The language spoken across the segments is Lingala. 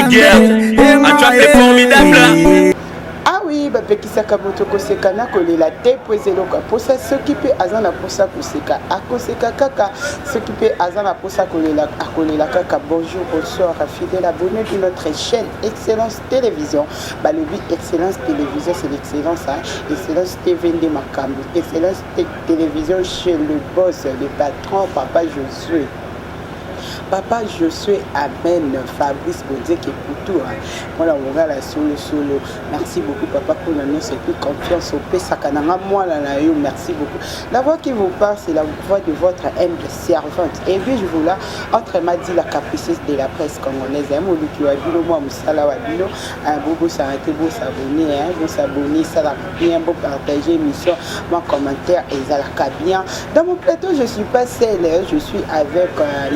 guerre. Tu as fait formidable. Ah oui, bapekisaka moto koseka na kolela te po ezeloka posa soki mpe aza na posa koseka akoseka kaka soki mpe aza na posa akolela kaka. Bonjour, bonsoir, fidèle abonné de notre chaîne Excellence Télévision. Balobi Excellence Télévision, c'est l'excellence, hein? Excellence TV de Makambo, Excellence Télévision chez le boss, le patron, Papa Josué. Papa Josué, amen. Fabrice Bodiek et Poutou. Voilà, on va la solo. Merci beaucoup, papa, pour l'annonce et puis confiance au P. Sakananga. Moi, merci beaucoup. La voix qui vous parle, c'est la voix de votre humble servante. Et puis, je vous la, entre m'a dit la capricieuse de la presse congolaise. Moi, Moussala Wabino, un beau s'arrêter, beau s'abonner, ça la bien, beau partager émission, mon commentaire et ça la bien. Dans mon plateau, je ne suis pas seule, je suis avec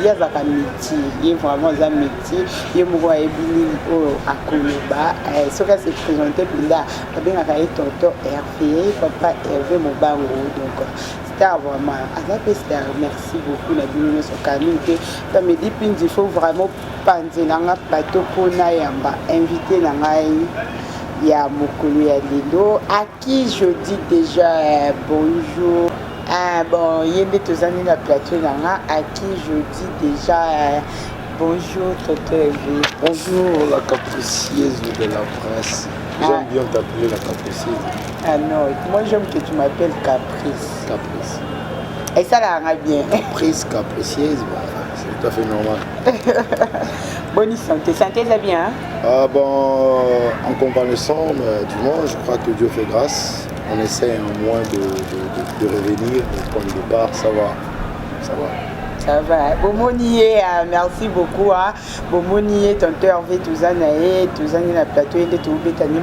Yazaka. Il est vraiment un métier. Il est moi et Billy à Koloba. Ce qui s'est présenté là, bien avec tonton Hervé, papa Hervé Mobango. Donc c'était vraiment merci beaucoup la bienvenue sur Kanouté. Ça me dit qu'il faut vraiment penser dans un plateau pour Nayamba, inviter Nangaï. Il y a Mokolo ya Lilo, à qui je dis déjà bonjour. Ah bon, il y a des années la plateau à qui je dis déjà bonjour Toto Hervé. Bonjour la capricieuse de la presse. J'aime bien t'appeler la capricieuse. Ah non, moi j'aime que tu m'appelles Caprice. Caprice. Et ça la rend bien. Caprice, capricieuse, c'est tout à fait normal. Bonne santé, santé ça bien. Ah bon, en convalescent du moins, je crois que Dieu fait grâce. On essaie au moins de revenir au point de départ, ça va. Ça va. Bomonier, merci beaucoup. Bomonier, tonton Hervé, Touzanae, la plateau, il est tout bétani,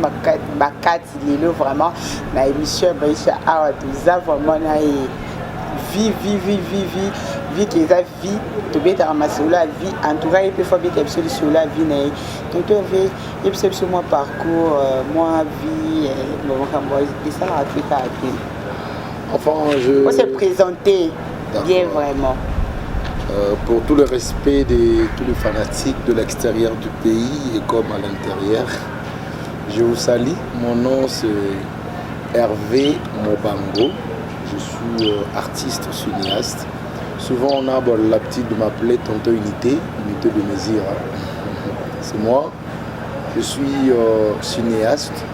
ma 4, il est vraiment, la émission, Baïcha, Touza, vraiment, vie qui est vie, tu peux ramasser la vie, en tout cas, il peut faire des sur la vie. Tonton Hervé, il peut sur mon parcours, moi, vie, et ça m'a fait à vie. Enfin, on s'est présenté bien vraiment. Pour tout le respect de tous les fanatiques de l'extérieur du pays et comme à l'intérieur, je vous salue. Mon nom c'est Hervé Mobango. Je suis artiste cinéaste. Souvent on a l'habitude de m'appeler Tonton Unité de mesure. C'est moi. Je suis cinéaste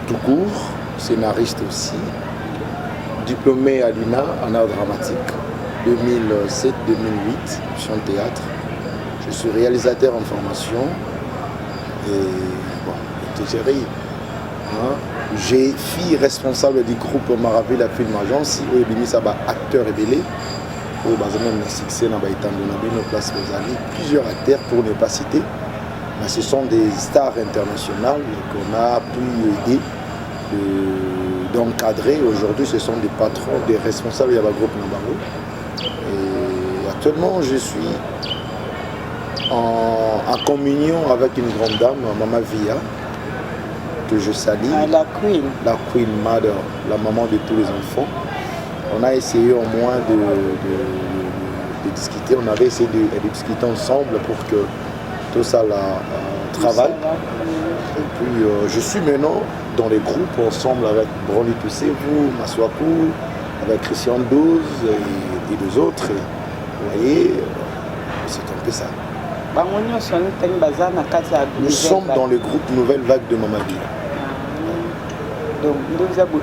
tout court, scénariste aussi, diplômé à l'INA en art dramatique. 2007-2008, option théâtre. Je suis réalisateur en formation et j'ai fille responsable du groupe Maravé la Film Agence où il y a acteur révélé où il y a plusieurs acteurs pour ne pas citer, mais ce sont des stars internationales qu'on a pu aider d'encadrer. Aujourd'hui ce sont des patrons, des responsables du groupe Nabango. Et actuellement, je suis en communion avec une grande dame, Maman Via, que je salue. La Queen. La Queen Mother, la maman de tous les enfants. On a essayé au moins de discuter, on avait essayé de discuter ensemble pour que tout ça travaille. Et puis, je suis maintenant dans les groupes ensemble avec Brony Toussé, vous, Maswaku, avec Christian 12 et les autres. Vous voyez, c'est un peu ça. Nous sommes dans le groupe Nouvelle Vague de Mamadi. Donc, nous avons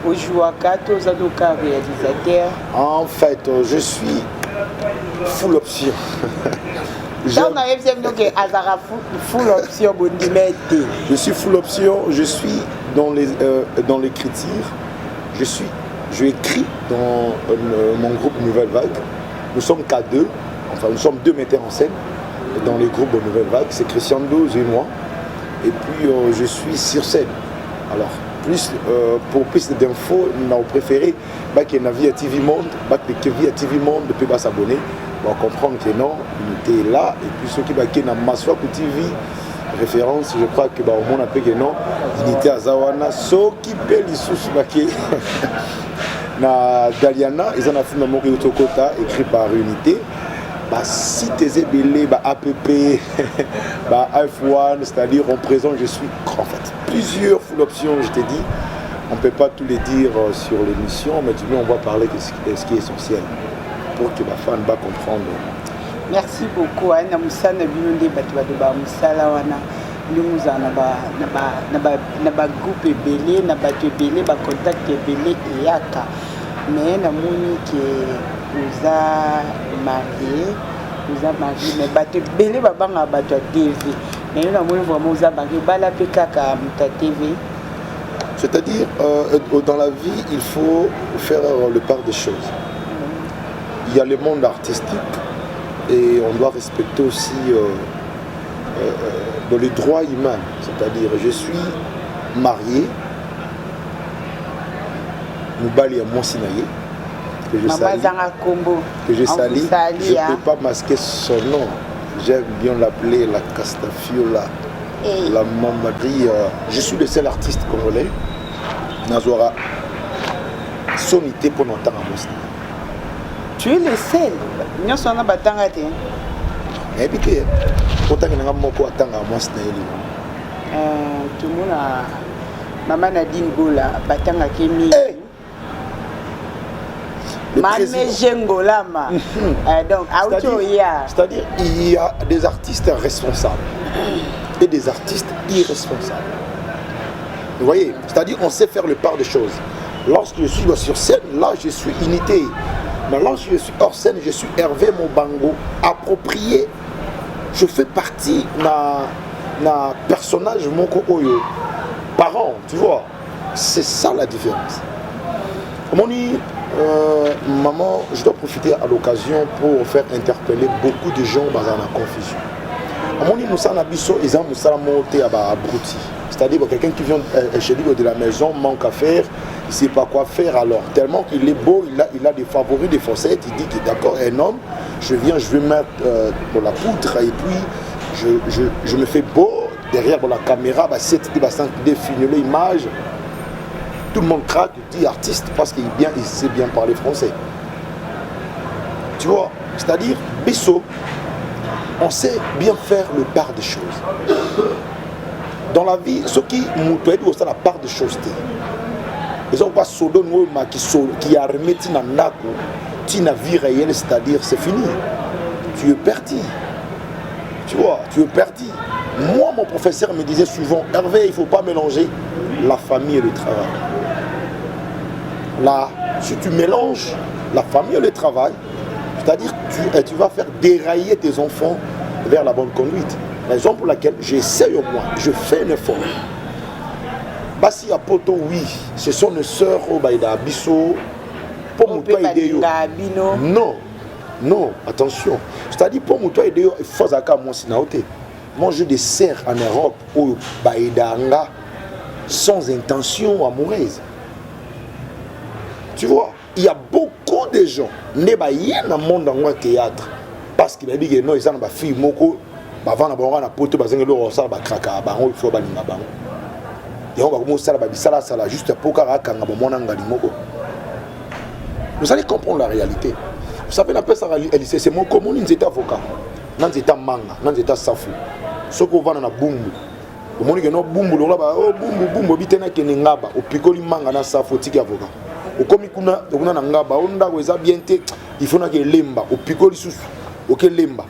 réalisateur. En fait, je suis full option. Je suis full option, je suis dans l'écriture, je écris dans mon groupe Nouvelle Vague. Nous sommes qu'à deux, enfin nous sommes deux metteurs en scène dans les groupes de Nouvelle Vague, c'est Christian 12 et moi. Et puis je suis sur scène. Alors, pour plus d'infos, nous avons préféré qu'il y ait une vie à TV Monde, qu'il y ait TV Monde, depuis s'abonner. On va comprendre que non, il était là. Et puis ceux qui ont une Maswa TV, référence, je crois que au monde appelle que non, il était à Zawana, ceux qui paient les sous na Daliana, ils ont fait un film Tokota écrit par Unité. site Zébélé, APP, F1, c'est-à-dire on présente, je suis en fait plusieurs full options, je t'ai dit. On ne peut pas tous les dire sur l'émission, mais du moins on va parler de ce qui est essentiel pour que la femme va comprendre. Merci beaucoup. Na musana binonde batu ba musala wana limuza na ba groupe ebele na batu ebele ba contact ebele eyaka. Mais na moni que nous a marié, mais batu ebele ba banga batu TV. Mais na moni vraiment nous a marié bala pekaka muta TV. C'est-à-dire, dans la vie, il faut faire le part des choses. Il y a le monde artistique et on doit respecter aussi les droits humains. C'est-à-dire, je suis marié, Moubali à Monsinaye, que je salis. Je ne peux pas masquer son nom. J'aime bien l'appeler la Castafiola. La Mamadri, je suis le seul artiste congolais. Nazora, sonité pour longtemps à Mosna. Tu es le seul. Nous sommes en batanga. Habité. Pourtant, il y a un mot à Tanga à Mosna. Tout le monde a. Maman Nadine Gola, batanga Kemi. C'est-à-dire, il y a des artistes responsables et des artistes irresponsables. Vous voyez, c'est-à-dire on sait faire le part des choses. Lorsque je suis sur scène, là je suis unité. Mais lorsque je suis hors scène, je suis Hervé Mobango, approprié. Je fais partie d'un personnage Moko Oyo. Parent, tu vois. C'est ça la différence. Comme on dit, maman, je dois profiter à l'occasion pour faire interpeller beaucoup de gens dans la confusion. Comme on dit, nous sommes abisso, ils ont monté à abruti. C'est-à-dire quelqu'un qui vient chez lui de la maison manque à faire, il ne sait pas quoi faire alors. Tellement qu'il est beau, il a des favoris, des faussettes, il dit qu'il est d'accord, un homme, je viens, je vais mettre de la poudre et puis je me fais beau derrière la caméra, c'est définir l'image. Tout le monde craque, il dit artiste parce qu'il sait bien parler français. Tu vois, c'est-à-dire, Bissot, on sait bien faire le part des choses. Dans la vie, ce qui nous doit aussi la part des choses. Ils ont pas sodo qui a remis Tina vie réelle, c'est-à-dire c'est fini. Tu es perdu. Tu vois, tu es perdu. Moi, mon professeur me disait souvent, Hervé, il ne faut pas mélanger la famille et le travail. Là, si tu mélanges la famille et le travail, c'est-à-dire tu vas faire dérailler tes enfants vers la bonne conduite. Raison pour laquelle j'essaie au moins, je fais un effort. Basi Apoto, oui, ce sont nos sœurs au Baïda Bisso. Pour moi, non, non, attention. C'est-à-dire, pour moi, il faut que moi, je des sœurs en Europe au Baïda sans intention amoureuse. Tu vois, il y a beaucoup de gens qui sont dans le monde dans le théâtre parce qu'ils disent que non, ils sont des filles moko. Avant na bango na poto bazenge lo osala ba kraka bango il faut balinga bango yango ba ko sala ba bisala sala juste pour kaka nga bomona ngali moko. Vous allez comprendre la réalité. Vous savez la pesa lycée c'est mon commun ils étaient avocats nan état manga nan état safu soko vana na bumbu o moni que no bumbu lo ba o bumbu bitena ke ngaba o pikoli manga na safu tiki avocat o komi kuna na ngaba o ndako eza bien te il faut na ke lemba o pikoli susu o ke lemba.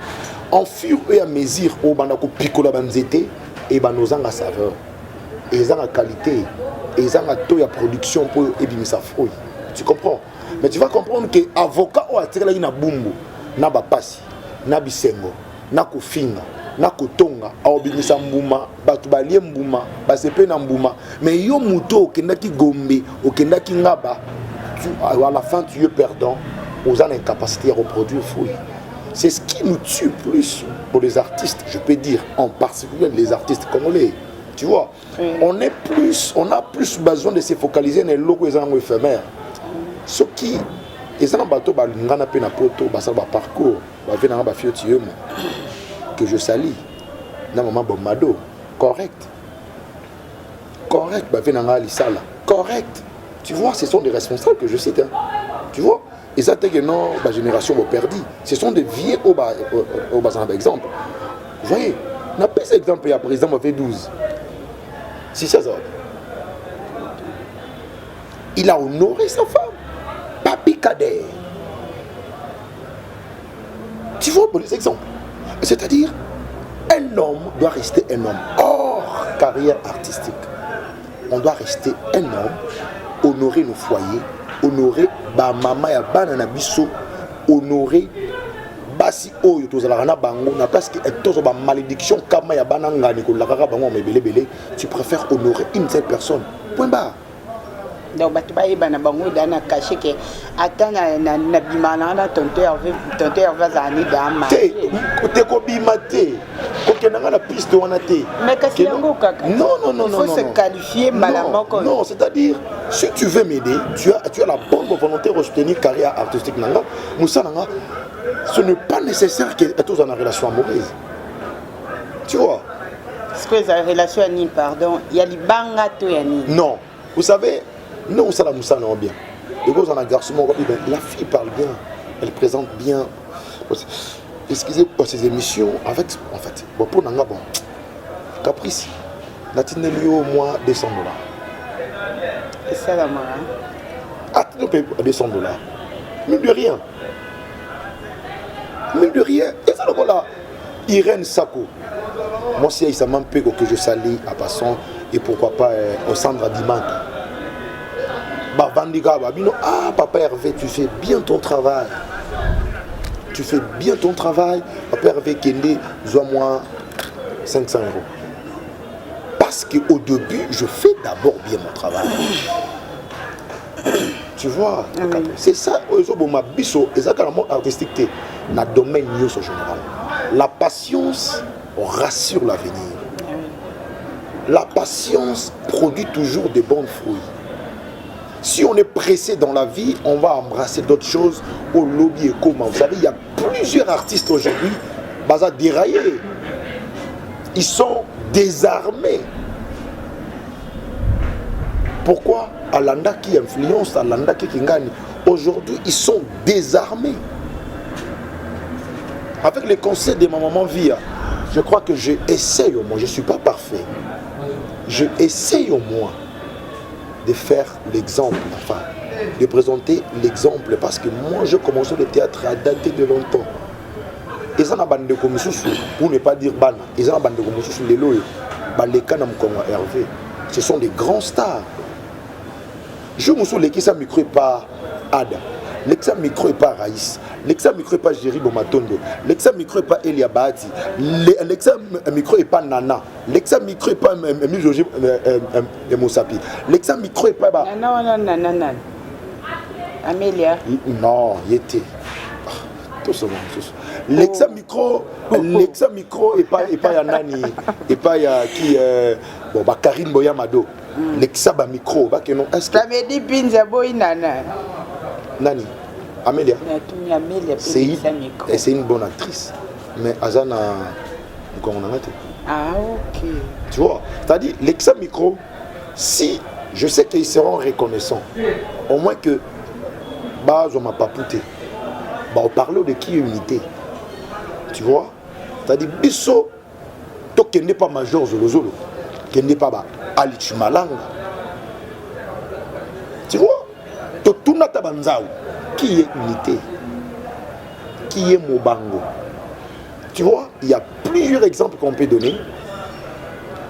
En fur et à mesure où on a picolé la banzete et nos en saveur et ils ont la qualité et ils ont la taux de production pour ébimisa fruit. Tu comprends? Mais tu vas comprendre que avocat ou attiré là na bumbu na bapasi na bisengo na kofinga na kotonga a obimisa mbuma batu balie mbuma basepe na mbuma mais yo muto okendaki gombe okendaki ngaba à la fin tu es perdant aux incapacité à reproduire fruit. C'est ce qui nous tue plus pour les artistes, je peux dire, en particulier les artistes congolais. Tu vois, on a plus besoin de se focaliser dans les logos éphémères. Ce qui, ils ont un bateau, ils ont un poto, ils ont un parcours, ils ont un que je salis. Dans maman Bomado, correct. Correct, correct. Tu vois, ce sont des responsables que je cite. Hein. Tu vois, Et ça, c'est que non, la génération va perdre. Ce sont des vieux au bas, par exemple. Vous voyez, on a pris cet exemple, il y a président m'a fait 12. Si ça, ça. Il a honoré sa femme. Papi Kader. Tu vois, pour les exemples. C'est-à-dire, un homme doit rester un homme hors carrière artistique. On doit rester un homme, honorer nos foyers, honorer ba maman ya bana na biso, honorer basi oyo tozalaka na bango na parce que tozo ba malédiction kama ya bana ngani ko lakaka bango mebele bele, tu préfères honorer une seule personne. Point barre. Donc batu ba yeba na bango dana caché que atana na bimana na tonto Hervé zani dama. Te ko bimate. Ko kenanga na piste wana te. Mais kasi yango kaka. Non. Il faut se qualifier malamment comme. Non, c'est-à-dire si tu veux m'aider, tu as la bonne volonté de soutenir carrière artistique nanga. Moussa nanga, ce n'est pas nécessaire que tu sois en relation amoureuse. Tu vois? Est-ce que la relation ni pardon, il y a les banga to yani. Non, vous savez, non ça la Moussa non bien. Et quand on a un garçon, la fille parle bien, elle présente bien. Excusez pour ces émissions avec en fait bon pour nanga bon caprice. La tine lui au moins $200. Et ça la mara. Ah, tu payes $200. Mine de rien. Mine de rien. Et ça le voilà. Irène Sako. Moi si il s'est même peu que je salue à passant et pourquoi pas au Sandra Dimanta. Bah Vandiga Babino, ah papa Hervé, tu fais bien ton travail. Tu fais bien ton travail. Papa Hervé Kende, dois-moi 500 €. Parce qu'au début, je fais d'abord bien mon travail. Tu vois, c'est ça, ma biso, et ça, carrément artistique, dans le domaine en général. La patience rassure l'avenir. La patience produit toujours de bons fruits. Si on est pressé dans la vie, on va embrasser d'autres choses au lobby et comment. Vous savez, il y a plusieurs artistes aujourd'hui, bazar déraillés. Ils sont désarmés. Pourquoi? Alanda qui influence, Alanda qui gagne. Aujourd'hui, ils sont désarmés. Avec les conseils de ma maman Via, je crois que je essaye au moins, je ne suis pas parfait. Je essaye au moins de faire l'exemple, enfin, de présenter l'exemple, parce que moi, je commence le théâtre à dater de longtemps. Et ça n'a pas de commission, pour ne pas dire ban, et ça n'a pas de commission, les lois, les canams comme Hervé, ce sont des grands stars. Je me souviens que ça micro pas Ada, l'exa micro est pas Raïs, l'exa micro est pas Jerry Bomatondo, l'exa micro est pas Elia Bahati, l'exa micro est pas Nana, l'exa micro est pas Joji Moussapi, l'exa micro est pas Nana. Amélia. Non, il était. Tout ça, l'exa micro est pas Nani, et pas qui bon bah Karine Boyamado. L'exa ba micro ba que non est-ce que ça veut dire Binza Boy Nana Nani Amélia c'est une bonne actrice mais Azana comment on a été ah ok tu vois c'est-à-dire l'exa micro si je sais qu'ils seront reconnaissants au moins que bah je m'a pas pouté bah on parle de qui unité tu vois c'est-à-dire biso to qui n'est pas major Zolo qui n'est pas Ali Chumalanga. Tu vois? Tout Tabanzao. Qui est unité? Qui est Mobango? Tu vois? Il y a plusieurs exemples qu'on peut donner.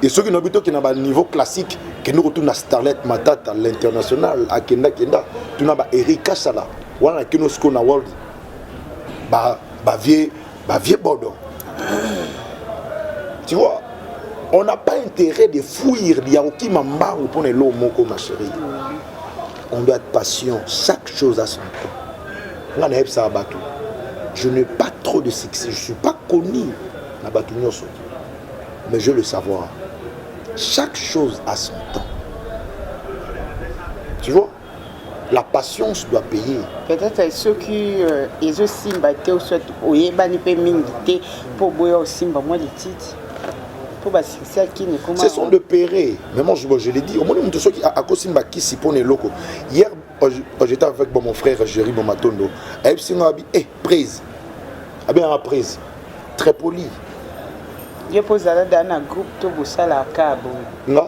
Et ceux qui n'ont pas niveau classique, qui nous retournent à Starlet Matata, l'international, à Kenda, tu n'as pas Erika Sala. Voilà, qui nous scone à World. Vieux Bordeaux. Tu vois? On n'a pas intérêt de fuir, il y a aucun mambar pour les lots, ma chérie. On doit être patient, chaque chose a son temps. Je n'ai pas trop de succès, je ne suis pas connu, mais je veux le savoir. Chaque chose a son temps. Tu vois, la patience doit payer. Peut-être ceux qui ils aussi battent ou soit oui, pour boire aussi moi les titres. Ce sont de pérés. Mais moi, je l'ai dit, au moins, ceux qui a cause qui si pour les locaux. Hier, j'étais avec mon frère Jerry Bomatondo. Et puis, prise. Ah bien, prise. Très poli. Je pose dans un groupe tout ça la cabo. Non.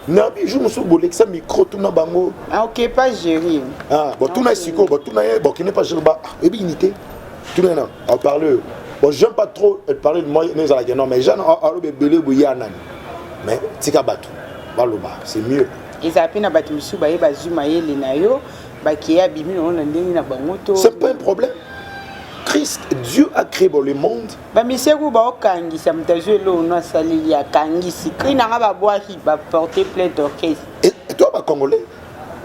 Non, je me suis dit que ça micro tout na bango. Ah ok, pas Jerry. Ah, bon tout na siko, bon tout na bon qui n'est pas Jerry ba. Et bien unité. Tout na on parle. Bon, j'aime pas trop parler de moi mais à la non mais j'en a belé bouya nan. Mais tika batu. Baloba, c'est mieux. Ils appellent na batu musu ba yeba zuma yele na yo, ba ki abimi on na ndenge na bango to. C'est pas un problème. Christ, Dieu a créé le monde. Ba misego ba okangisa mutazo lo no salili ya kangisi. Krina nga ba boahi ba porter plainte d'orchestre. Et toi ba congolais,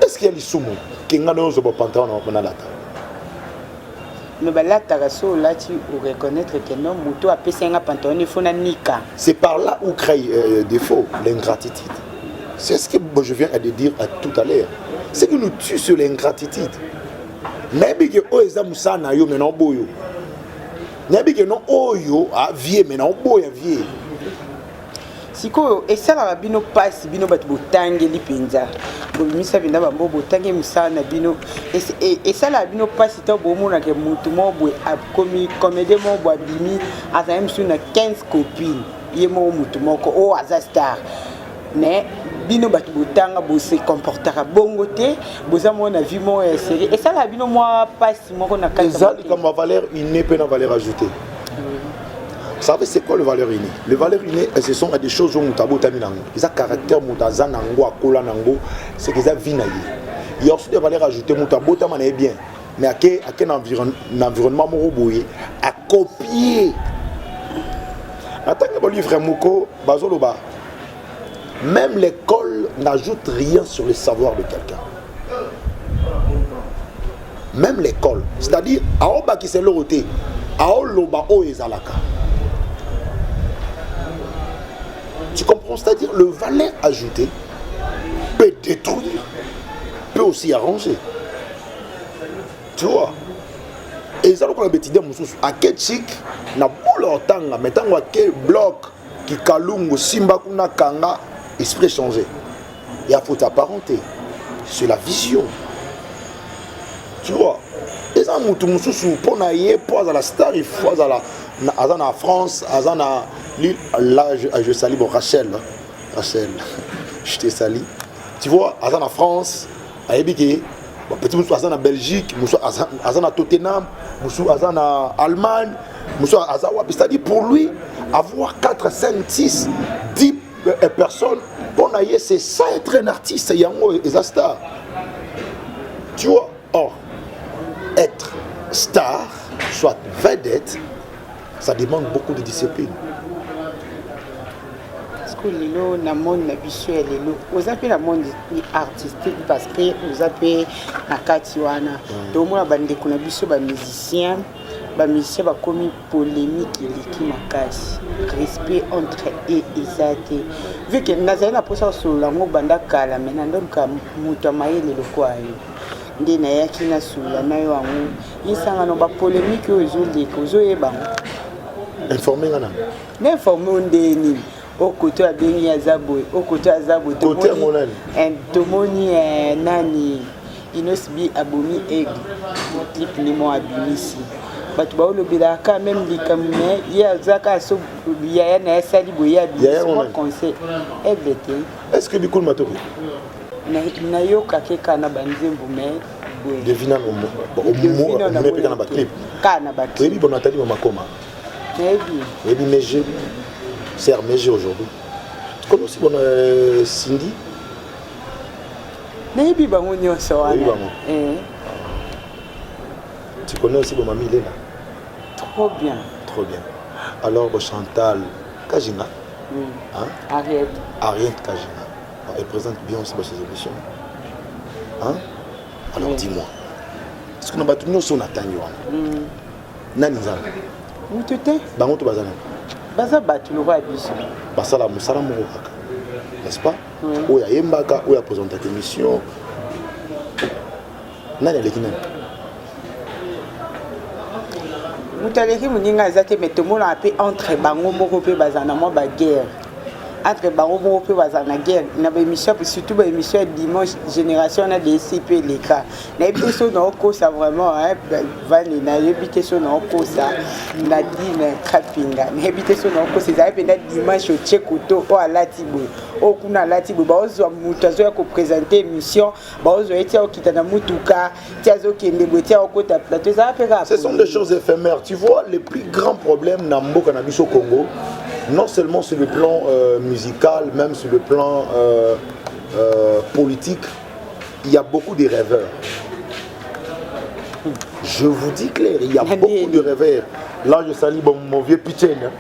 est-ce qu'il y a les soumou qui ngana ozo ba pantalon na lata? Mais ba lata raso là tu reconnaître que non muto a pesa nga pantalon il faut na nika. C'est par là où crée défaut, l'ingratitude. C'est ce que je viens de dire tout à l'heure. C'est que nous tuons sur l'ingratitude. Nabi ke o eza musana yo mena boyo. Nabi ke no oyo a vie mena boya vie. Siko esala babino passe bino batu botange lipenza. Bo misa binda bambo botange musana bino esala bino passe to bomona ke mutu mobwe akomi comédie mobwe abimi azam suna 15 copines. Yemo mutu moko o aza star. Mais bino batu botanga bo se comportera bongo te boza mona vie mo série et ça la bino moi passe moko na kasa ça comme valeur innée peut na valeur ajoutée. Vous savez c'est quoi le valeur innée? Les valeurs innées ce sont des choses où mutabo taminango ils a caractère mutaza nango akola nango c'est qu'ils a vie na ye. Il y a aussi des valeurs ajoutées mutabo tamana bien mais à quel environnement moko boye à copier. Attends que livre moko bazoloba. Même l'école n'ajoute rien sur le savoir de quelqu'un. Même l'école. C'est-à-dire, Aoba qui s'est l'oroté, Aoloba o ezalaka. Tu comprends? C'est-à-dire, le valeur ajoutée peut détruire, peut aussi arranger. Tu vois? Et ça, on a dit, à quel chic, na boule otanga, mettant à quel bloc, qui kalungu, simba kuna kanga, esprit changé. Il y a faut apparenter. C'est la vision. Tu vois. Et ça, moutou moussou, pour naïe, pour la star, il faut à la France, à là, je salue bon, Rachel. Rachel, je te salue. Tu vois, à la France, à Ebike, petit moussou, à la Belgique, moussou, à la Tottenham, moussou, à la Allemagne, moussou, à la c'est-à-dire pour lui, avoir 4, 5, 6, 10 personnes, bon, c'est ça être un artiste, c'est un star. Tu vois, or, être star, soit vedette, ça demande beaucoup de discipline. Parce que lelo na monde na biso lelo vous appelez la monde artistique parce que vous appelez na katiwana donc moi bande ko na biso ba musicien ba komi polémique eliki makasi respect entre et isate vu que nazali na posa sur lango banda kala mena donc muto mayele lokwayo ndi na yaki na sula na yo angu isanga no ba polémique ozo yeba Informé ngana n'informer ndeni au côté abeni azabo au côté azabo tomoni nani inosbi abomi aigle clip ni mo abimisi batu ba olobela ka même likamé ya zaka so ya na sali boya bi conseil aigle te est-ce que bikul matoki na yo kake kana banzembu mais devina on me peka na ba clip kana ba clip oui bon Nathalie Makoma oui mais c'est Hermégé aujourd'hui. Tu connais aussi bon Cindy? Tu connais aussi bon Mamie Léna? Trop bien. Trop bien. Alors bon Chantal Kajina? Hein? Ariette Kajina. Elle présente bien aussi ses émissions. Hein? Alors dis-moi. Est-ce que nous avons tous nos attentes? Nani Zan? Où tu étais? Bango tu bazana. Baza batu le roi biso. Basala musala moko kaka. N'est-ce pas? Oya yembaka, oya présenter émission. Nani aleki nani? Mutaleki muninga zate metomona ape entre bango moko pe bazana mo ba guerre. entre baromo pe bazana guerre na ba émission surtout ba émission dimanche génération na DCP les cas na émission na ko ça vraiment hein vani na émission na ko ça na dina kapinga na émission na ko c'est ça penda dimanche au tchekoto o alatibo o kuna alatibo ba ozo mutazo ya ko présenter émission ba ozo etia o kitana mutuka tiazo kende botia o kota plateau ça pe ka. Ce sont des choses éphémères. Tu vois, les plus grands problèmes na mboka na biso Congo, non seulement sur le plan musical, même sur le plan politique, il y a beaucoup de rêveurs. Je vous dis clair, il y a beaucoup de rêveurs. Là, je salue mon vieux Pichen.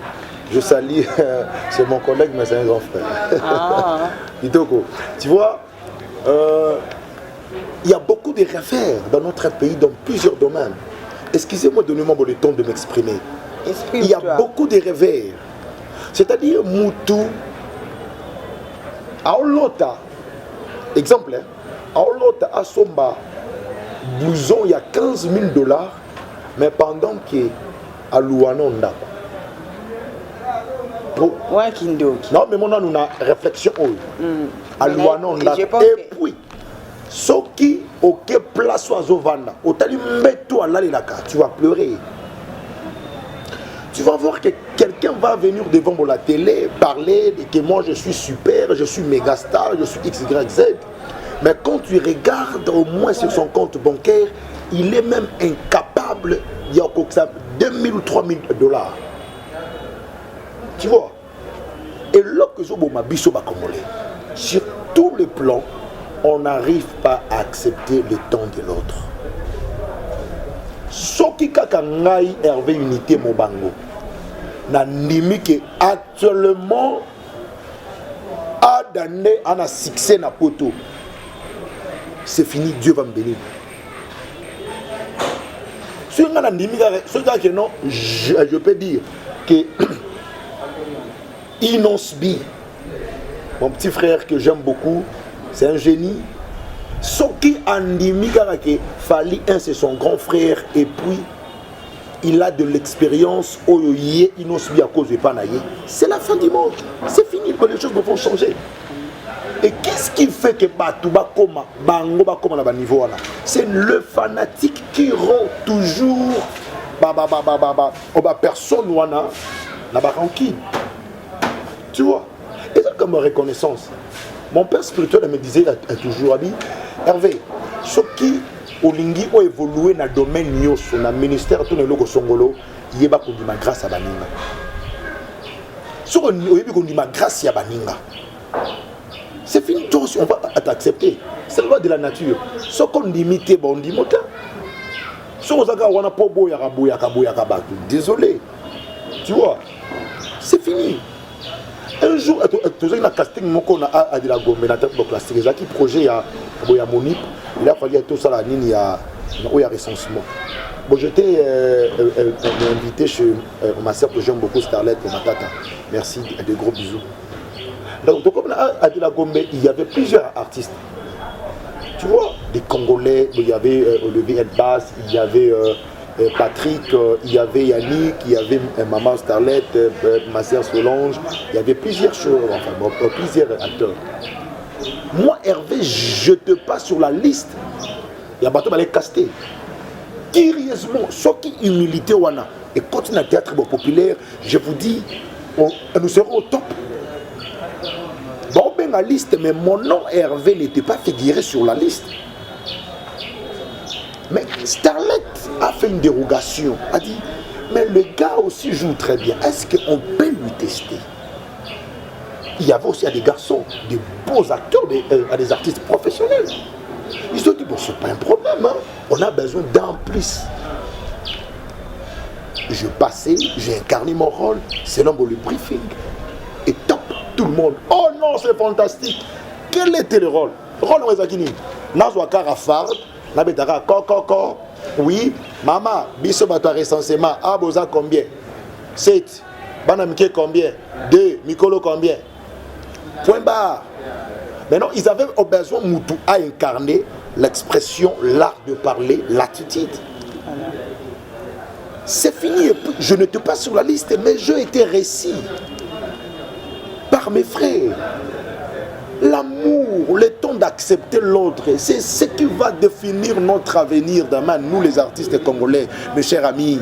Je salue, c'est mon collègue, mais c'est un grand frère. Ah. Tu vois, il y a beaucoup de rêveurs dans notre pays, dans plusieurs domaines. Excusez-moi, donnez-moi le temps de m'exprimer. Il y a beaucoup de rêveurs. C'est-à-dire, Moutou, Aolota, exemple, Aolota, Asomba, blouson, il y a 15 000 $, mais pendant que à Louanonda. Non, mais maintenant, nous avons une réflexion. À Louanonda. Et puis, ce qui, auquel place oiseau vanda, mets-toi là, tu vas pleurer. Tu vas voir que quelqu'un va venir devant la télé, parler de que moi je suis super, je suis méga star, je suis XYZ. Mais quand tu regardes au moins sur son compte bancaire, il est même incapable d'y avoir 2000 ou 3000 $. Tu vois? Et là que je suis sur tous les plans, on n'arrive pas à accepter le temps de l'autre. Ce qui kakangai Hervé Unité Mobango, na nimi que actuellement a donné un succès na poto. C'est fini, Dieu va me bénir. Ce que non, je peux dire que Inosbi, mon petit frère que j'aime beaucoup, c'est un génie. Soki Andimi Karake, Fali 1 c'est son grand frère et puis il a de l'expérience au Yé Inosbi à cause de Panaye. C'est la fin du monde. C'est fini, les choses vont changer. Et qu'est-ce qui fait que Batouba Koma, Bango Bakoma là-bas niveau là? C'est le fanatique qui rend toujours personne wana là-bas tranquille. Tu vois? Et ça comme reconnaissance. Mon père spirituel me disait toujours, dit, Hervé, ceux qui ont évolué dans le domaine dans le ministère de l'Église Songolo, il y a ma grâce à Baninga. Ceux qui ont ma grâce à Baninga. C'est fini, on va t'accepter. C'est la loi de la nature. Ceux qui ont imité, on dit mota. Ceux qui ont pobo désolé. Tu vois, c'est fini. Un jour, tu as casting moko na a de la Gombe na tête de plastique. J'ai qui projet à Monip. Il a fallu tout ça la ligne il y a recensement. Bon, j'étais invité chez ma sœur que j'aime beaucoup, Starlet et Matata. Merci, des gros bisous. Donc comme à de la Gombe, il y avait plusieurs artistes. Tu vois, des Congolais, il y avait Olivier Edbass, il y avait Patrick, il y avait Yannick, il y avait Maman Starlet, ma sœur Solange, il y avait plusieurs choses, enfin plusieurs acteurs. Moi Hervé, je te passe sur la liste. Il y a bateau aller caster. Curieusement, ce qui humilité wana et continue à théâtre populaire, je vous dis, nous serons au top. Bon ben la liste, mais mon nom Hervé n'était pas figuré sur la liste. Mais Starlet a fait une dérogation, a dit, mais le gars aussi joue très bien, est-ce qu'on peut lui tester? Il y avait aussi des garçons, des beaux acteurs, des artistes professionnels. Ils ont dit, bon, c'est pas un problème, hein? On a besoin d'un plus. Je passais, j'ai incarné mon rôle, c'est l'homme le briefing. Et top, tout le monde, oh non, c'est fantastique. Quel était le rôle? Le rôle de Rezakini, Nazwaka Rafard, Nabetara Koko, oui, maman, biso bato recensement, Aboza combien? 7, Banamike combien? 2, Mikolo combien? Point barre. Maintenant, ils avaient besoin Moutou à incarner l'expression, l'art de parler, l'attitude. C'est fini, je ne te passe sur la liste, mais je étais récit. Par Car mes frères, l'amour, le temps d'accepter l'autre, c'est ce qui va définir notre avenir demain, nous les artistes congolais, mes chers amis.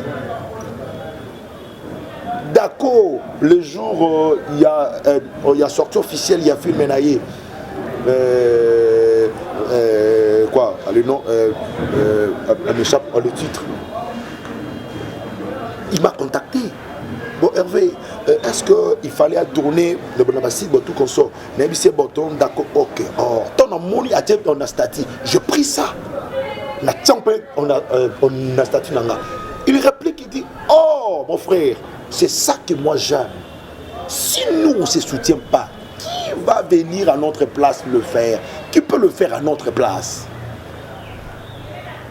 D'accord, le jour il y a sortie officielle, il y a film Menaye. Quoi, le nom, m'échappe le titre. Il m'a contacté. Bon, Hervé, est-ce qu'il fallait tourner le Bonabassi, tout comme ça? C'est bon, d'accord, ok. Oh, ton amour, on a statut. Je pris ça. On a statut. Il réplique, il dit, oh, mon frère, c'est ça que moi j'aime. Si nous, on ne se soutient pas, qui va venir à notre place le faire? Qui peut le faire à notre place?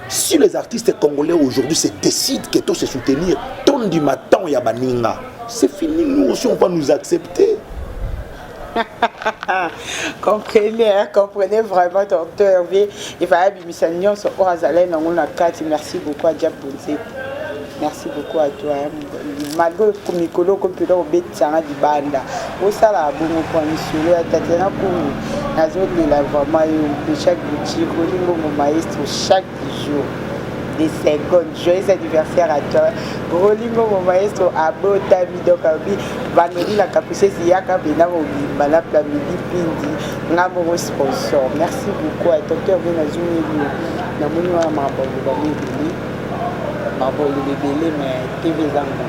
Si les artistes congolais aujourd'hui se décident que tout se soutenir, ton du matin, il y a baninga. C'est fini, nous aussi on va nous accepter. Comprenez vraiment, docteur Hervé. Il va y avoir sur Orazalen, on a 4. Merci beaucoup à Diabonze. Merci beaucoup à toi. Malgré le Mikolo, comme tu l'as oublié, tu as dit banda. Au salaire, bon, pour monsieur, à Tatiana, pour la zone de la vraiment, chaque boutique, au maestro, chaque jour. Des secondes. Joyeux anniversaire à toi. Rolingo, mon maestro, à Botami, donc à lui, Vanoli, la capucée, Siaka, Benamo, Balap, la Midi, Pindi, Namoro sponsor. Merci beaucoup à docteur Benazumi, Namouna, Marbo, le bébé, mais TV Zango.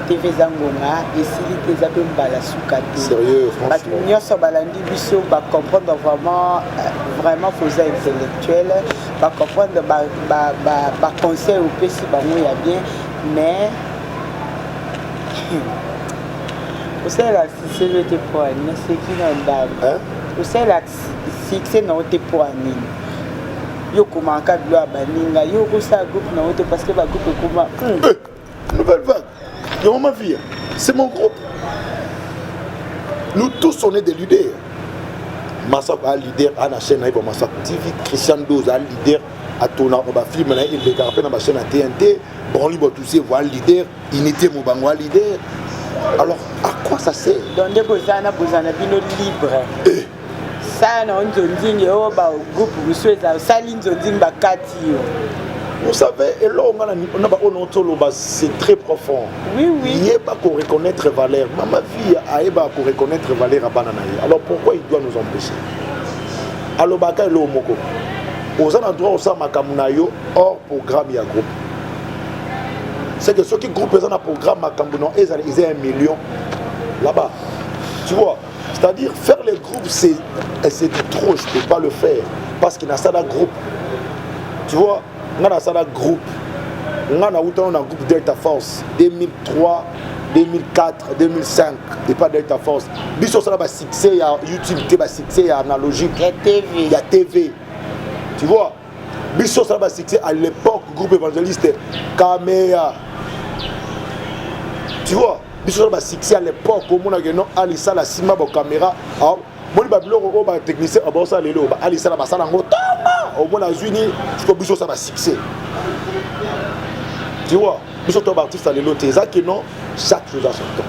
TV Zangonga, et s'il était appelé Balasouka. Sérieux, franchement. Nous sommes balandi, biso, va comprendre vraiment faisant intellectuel, va comprendre, va conseil au PC, il y a bien, mais. Vous savez, la fixée de tes poids, c'est qui n'a pas. Vous savez, la fixée n'a pas poids. Yo comment kablo abaninga yo ko sa groupe na ote parce que ba groupe comment nouvelle vague. Yo ma vie, c'est mon groupe. Nous tous on est des leaders. Massa a leader à la chaîne Ibo Massa TV, Christian Doz a leader à tourner on va film na il décarpé na chaîne TNT, Broli Botoussé voit leader, Unité Mobango leader. Alors à quoi ça sert? Dans des bozana bino libre. Ça non nzonzingi o ba groupe busweza sali nzonzingi bakati yo. Vous savez, et là c'est très profond. Oui, oui. Il n'y a pas qu'on reconnaître valeur. Ma vie a pas qu'on reconnaître valeur à Bananaï. Alors pourquoi il doit nous empêcher? Alors baka et l'omoko. Aux endroits où ça makamunayo hors programme il y a groupe. C'est que ceux qui groupent ont un programme makamunayo ils ont 1 million là-bas. Tu vois? C'est-à-dire, faire les groupes, c'est trop, je ne peux pas le faire. Parce qu'il y a ça dans le groupe. Tu vois, on a ça dans le groupe. On a un groupe Delta Force 2003, 2004, 2005. Et pas Delta Force. Biso ça va succès, il y a YouTube, il y a succès, il y a analogique. Il y a TV. Il y a TV. Tu vois, Biso ça va succès à l'époque, groupe évangéliste Kamea. Tu vois, Biso ça succès à l'époque, au monde a Alissa la Sima la caméra. Moi le technicien a bon ça les lots. Alissa la basala ngo tama. Au monde a Zuni, je crois Biso ça va succès. Tu vois, Biso toi artiste à les lots, c'est ça que non, chaque chose à son temps.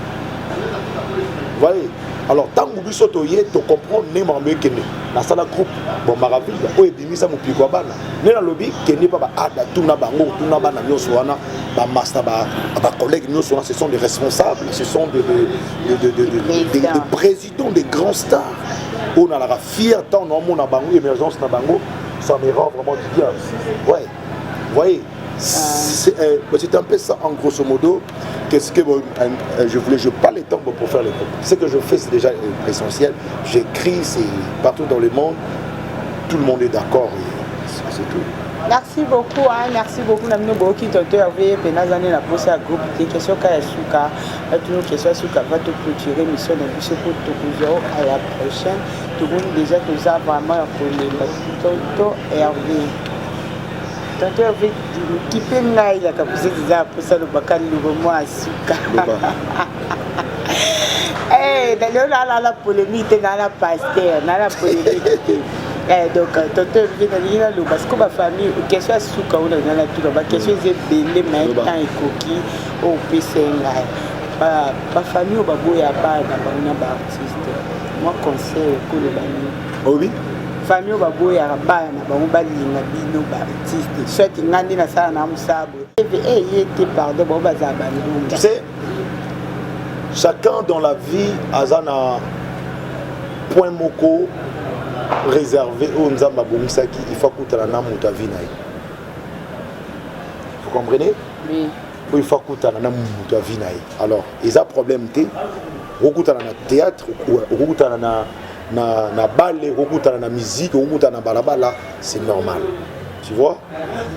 Vous voyez? Alors tant que Biso toye, tu comprends né mamé que né. La salle groupe, bon maraville, o ebimisa mo piko bana. Né na lobby que n'est pas ada tuna bango, tuna bana nyoso wana. Master, collègues, nous, ce sont des responsables, ce sont des présidents, des grands stars. On a la fière tant dans mon abango, émergence dans bango, ça me rend vraiment du bien. Ouais, vous voyez, c'est un peu ça en grosso modo. Qu'est-ce que je voulais, je parle le temps pour faire le groupe. Ce que je fais, c'est déjà essentiel. J'écris, c'est partout dans le monde, tout le monde est d'accord, c'est tout. Merci beaucoup, hein, merci beaucoup. Nous avons beaucoup de temps avec Penazane la poste à groupe des questions Kayasuka. Toutes nos questions Suka va te clôturer mission de bus pour Tokuzo à la prochaine. Tout le monde déjà nous a vraiment appelé Tonto Hervé. Tonto Hervé qui peut naï la capacité déjà pour ça le bacal le mois à Suka. Eh, d'ailleurs là la polémique dans la pasteur, dans la polémique. Donc, tonton Hervé, parce que ma famille, question à Souka, on a la question est belle, mais temps et coquille, au PC. ba famille baboya bana bana ba artiste moi conseil ko le bani oui famille baboya bana bango balinga bino ba artiste soit ngandi na sala na musabo yete pardon bon baza bani tu sais chacun dans la vie a un point moko réservé au nzamba bomisaki il faut que tu na muta vie na vous comprenez oui il faut que tu na muta vie na alors ils a problème té okutana na théâtre okutana na ballet okutana na musique okutana na balabala c'est normal tu vois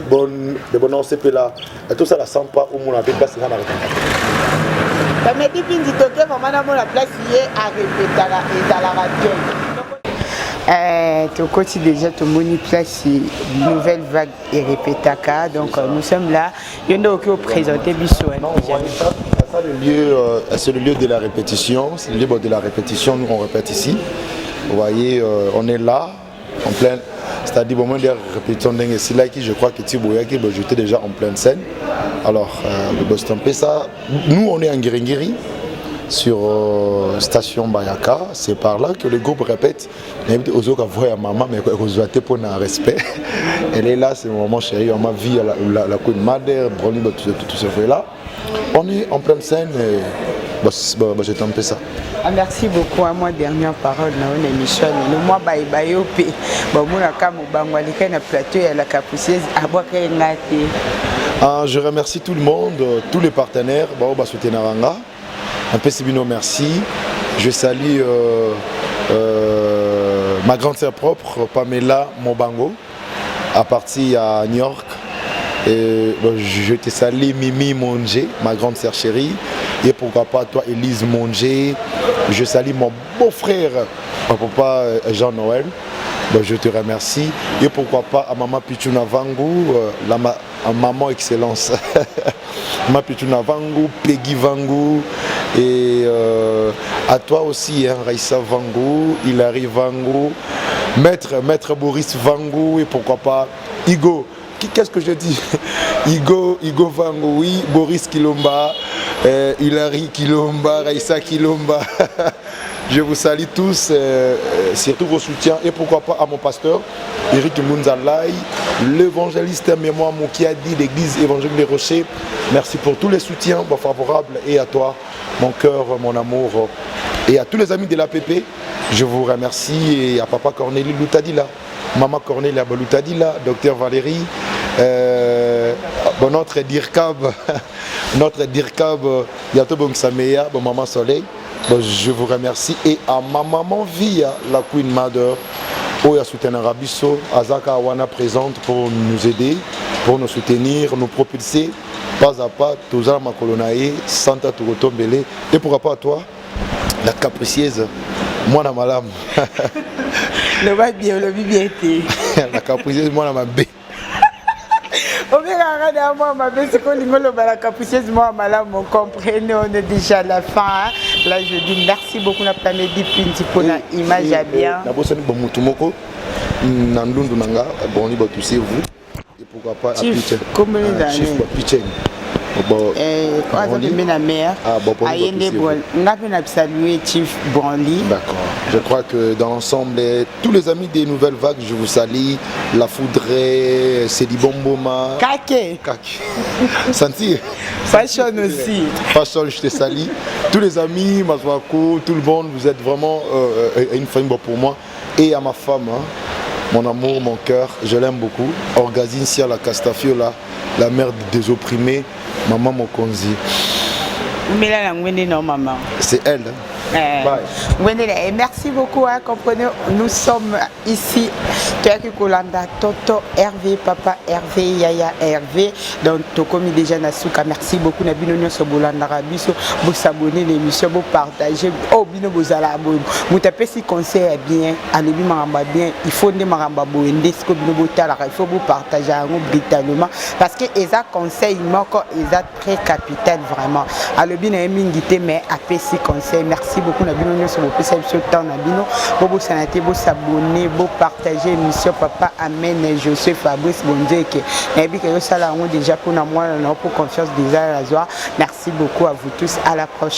bon de bon on s'est là et tout ça la sent pas au monde avec place na ba meti pindi toke vraiment na la place hier à répéter à la radio tu côté déjà tout moni place nouvelle vague et répétaka donc nous sommes là il y en a qui présenter biso c'est le lieu de la répétition, c'est le lieu de la répétition, nous on répète ici. Vous voyez, on est là, en plein, c'est-à-dire au moment de la répétition, c'est là que je crois que Thibouyaki, j'étais déjà en pleine scène. Alors, ça, nous on est en Guiringiri, sur station Bayaka, c'est par là que le groupe répète. Maman, mais pour un respect. Elle est là, c'est mon moment chéri, on m'a vu la couille de madère, tout ce fait là. On est en pleine scène et j'ai tenté ça. Merci beaucoup à moi dernière parole dans une émission. Le mois bye bye au pays. Bon mon akam bangwali na plateau et la capucise à boire je remercie tout le monde, tous les partenaires. Un peu Sibino, merci. Je salue ma grande sœur propre, Pamela Mobango, à partir à New York. Et, je te salue Mimi Mongé, ma grande sœur chérie. Et pourquoi pas toi, Élise Mongé. Je salue mon beau-frère, mon papa Jean-Noël. Je te remercie. Et pourquoi pas à Maman Pichuna Vangou, Maman Excellence. Maman Pichuna Vangou, Peggy Vangou. Et à toi aussi, hein, Raissa Vangou, Hilary Vangou, Maître Boris Vangou. Et pourquoi pas Igo. Qu'est-ce que je dis? Igo Vangou, oui, Boris Kilomba, Hilary Kilomba, Raissa Kilomba. Je vous salue tous, surtout vos soutiens. Et pourquoi pas à mon pasteur, Eric Mounzalai, l'évangéliste Mémoire Moukiadi, l'église évangélique des Rochers. Merci pour tous les soutiens favorables. Et à toi, mon cœur, mon amour. Et à tous les amis de l'APP, je vous remercie. Et à Papa Cornélie Loutadila, Maman Cornélie Loutadila, Docteur Valérie, notre Dirkab, Yato Bongsameya, Maman Soleil. Je vous remercie. Et à ma maman Via, la Queen Mother, Oya Soutena Rabiso, Azaka Awana présente pour nous aider, pour nous soutenir, nous propulser, pas à pas, Toza Makolonae, Santa Tugotombele. Et pourquoi pas à toi, la capricieuse, moi na malam. Le va bien, le bien été. La capricieuse, moi na ma bé. La capucieuse, moi, vous comprenez, on est déjà à la fin. Hein. Là, je dis merci beaucoup à Planète Pinti pour l'image à bien. Et pourquoi pas à Chief, comme les années. D'accord. Je crois que dans l'ensemble, tous les amis des nouvelles vagues, je vous salue. La Foudrée, Cédi Bomboma. Kake. Santi. Fashion aussi. Fashion, je te salue. Tous les amis, Mazwako, tout le monde, vous êtes vraiment une famille pour moi. Et à ma femme, hein, mon amour, mon cœur, je l'aime beaucoup. Orgazine Sia la Castafiola, la mère des opprimés. Maman Mokonzi. C'est elle. Et merci beaucoup, hein, comprenez, nous sommes ici, Kolanda, Toto, Hervé, Papa Hervé, Yaya Hervé, donc Tokomi déjà Nasuka, merci beaucoup, Nabino Sobolanda Rabiso, vous s'abonnez l'émission, vous partagez, oh Bino Bozala, vous tapez si conseil bien, allez maramba bien, il faut des maramba boende, ce que Bino Botala, il faut vous partager un mot brutalement, parce que les conseils, ils sont très capital vraiment. Alors bien, mais à si conseil, merci merci beaucoup na bino nyonso bopesa biso temps na bino bobosana te bosabone bopartage émission papa amen Joseph Fabrice Bondeke nayebi ke yosala yango déjà mpona mwana na po confiance déjà la joie merci beaucoup à vous tous à la prochaine.